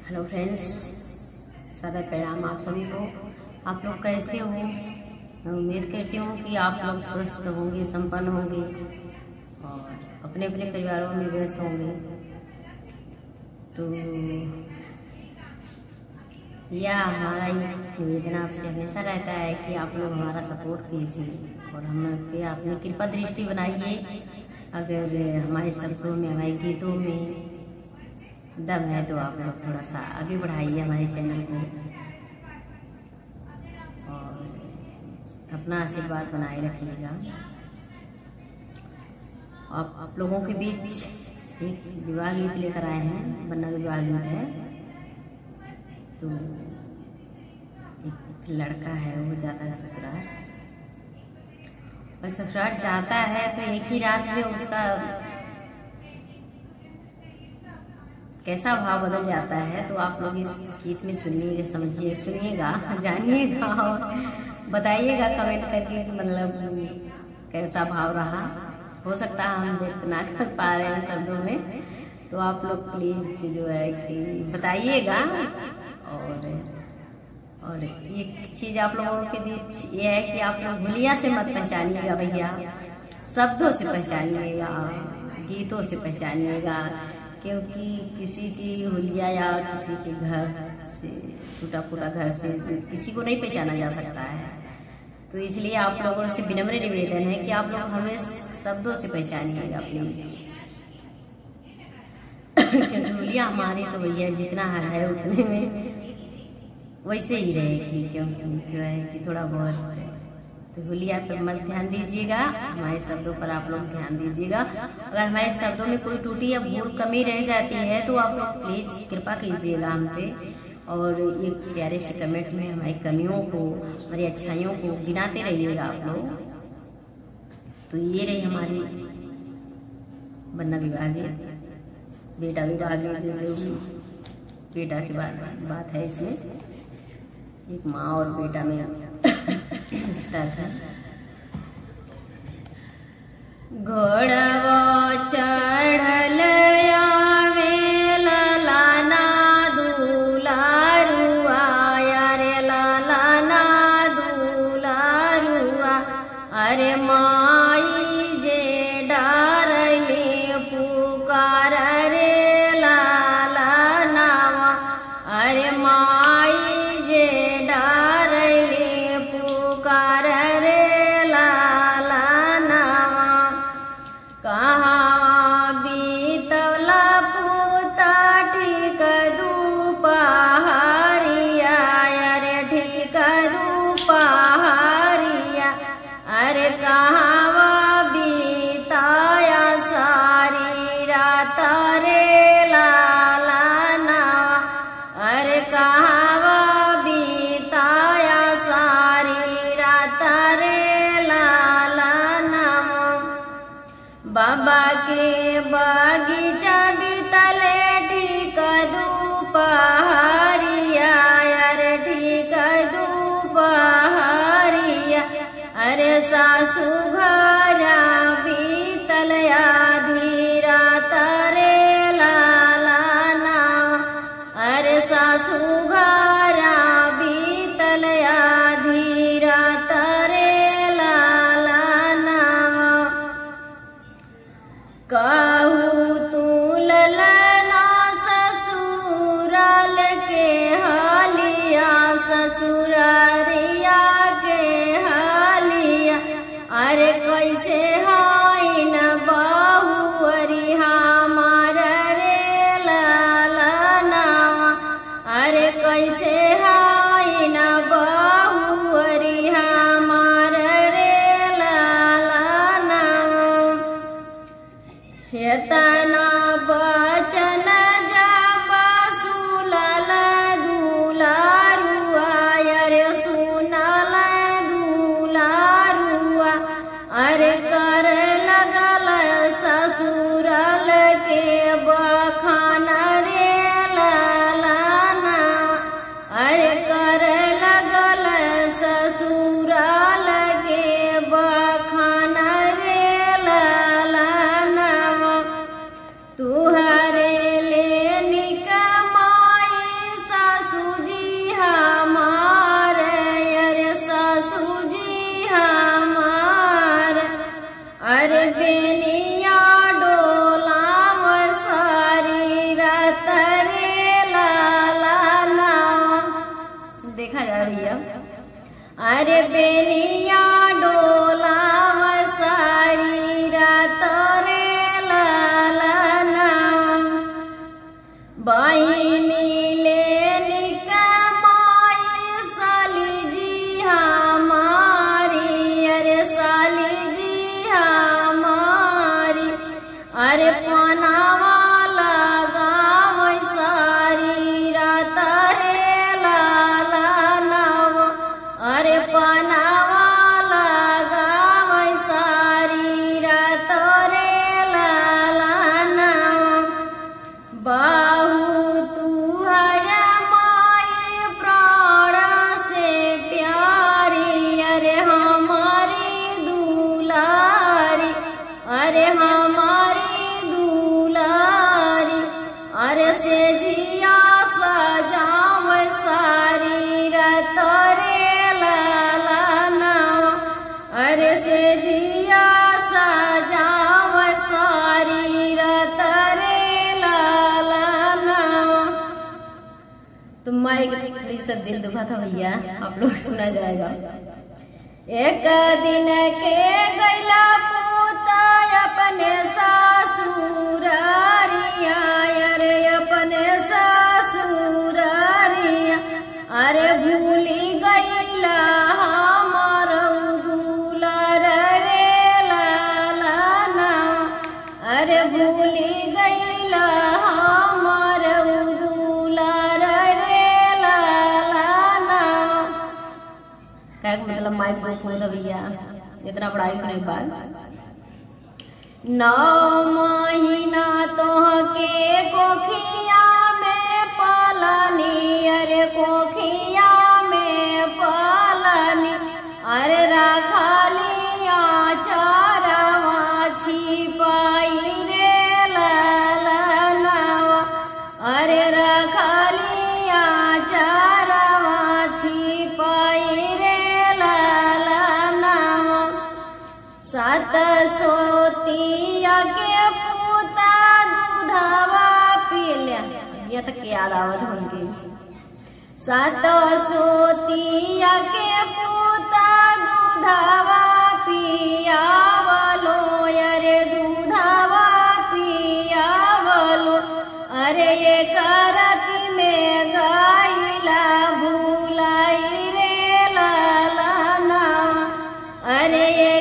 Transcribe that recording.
Hello friends, सदा प्रणाम आप सभी को। आप लोग कैसे हो? मैं उम्मीद करती हूँ कि आप लोग स्वस्थ होंगे, संपन्न होंगे और अपने अपने परिवारों में व्यस्त होंगे। तो यह हमारा निवेदन आपसे हमेशा रहता है कि आप लोग हमारा सपोर्ट कीजिए और हम पे अपनी कृपा दृष्टि बनाइए। अगर हमारे शब्दों में, हमारे गीतों में दम है तो आप लोग थोड़ा सा आगे बढ़ाइए हमारे चैनल को और अपना आशीर्वाद बनाए रखिएगा। आप लोगों के बीच एक विवाह गीत लेकर आए हैं, बन्ना विवाह गीत है। तो एक लड़का है, वो जाता है ससुराल और ससुराल जाता है तो एक ही रात में उसका कैसा भाव बदल जाता है। तो आप लोग इस गीत में सुनिएगा, समझिए, सुनिएगा, जानिएगा और बताइएगा कमेंट करके, मतलब कैसा भाव रहा। हो सकता है हम व्यक्त ना कर पा रहे हैं शब्दों में, तो आप लोग प्लीज जो है कि बताइएगा। और एक चीज आप लोगों के बीच ये है कि आप लोग हुलिया से मत पहचानिएगा भैया, शब्दों से पहचानिएगा, गीतों से पहचानिएगा। क्योंकि किसी की हुलिया या किसी के घर से, टूटा फूटा घर से किसी को नहीं पहचाना जा सकता है। तो इसलिए आप लोगों से विनम्र निवेदन है कि आप लोग हमें शब्दों से पहचानिएगा प्लीज। क्योंकि हुलिया हमारी तो भैया जितना है उतने में वैसे ही रहेगी, क्योंकि जो है कि थोड़ा बहुत तो हुलिया पर मत ध्यान दीजिएगा, हमारे शब्दों पर आप लोग ध्यान दीजिएगा। अगर हमारे शब्दों में कोई टूटी या भूल कमी रह जाती है तो आप लोग प्लीज कृपा कीजिएगा हम पे और एक प्यारे से कमेंट में हमारी कमियों को, हमारी अच्छाइयों को गिनाते रहिएगा आप लोग। तो ये रही हमारी बन्ना विवाह गीत, बेटा विवाह गीत। जैसे बेटा की बात है इसमें, एक माँ और बेटा में घोड़वा चढ़ल आवे लालाना दुलारुआ, अरे लालाना दुलारुआ, अरे माई जे डारले पुकार रे लालानावा, अरे माई जे डारले पुकार रे लालानावा, कहाँ बीता देखा जा रही है। अरे बेनिया डोला सारी रात रे लाला बहिनी ले निकमाई साली जी हमारी, अरे साली जी हमारी, अरे पनावा लगाव सारी रात रे लाला नव, अरे पनावा लगाव सारी रात रे लाला नव। बाहू तू है माई प्राण से प्यारी, अरे हमारी दुलारी, अरे हमारी दुलारी, अरे से जिया सजाव सारी रात रे लाला नव, अरे से जिया सजाव सारी रात रे लाला नव। तो माई थोड़ी सा दिल दुखा था भैया, आप लोग सुना जाएगा। एक दिन के गैला पूता अपने सासुरारिया, अरे अपने सासुरारिया, अरे भूली गैला हमार दुलार रे लाला नव, अरे भूली गैला हमार दुलार रे लाला नव। क्या मतलब माइक दुख हो भैया इतना बड़ा सुने बाद। 9 महीना तोहके कोखिया में पालनी, अरे कोखिया में पालनी, अरे राखलिया चारवा छिपाई रे लाला नव, अरे राखलिया चारवा छिपाई रे लाला नव। 7 सोतिया के पूता दूधवा पिया, ये तक याद आवत हमके। 7 सोतिया के पूता दूधवा पियावलो, अरे दूधवा पियावलो, अरे ये करती में गाइला भूलाई रे लाला नव, अरे ये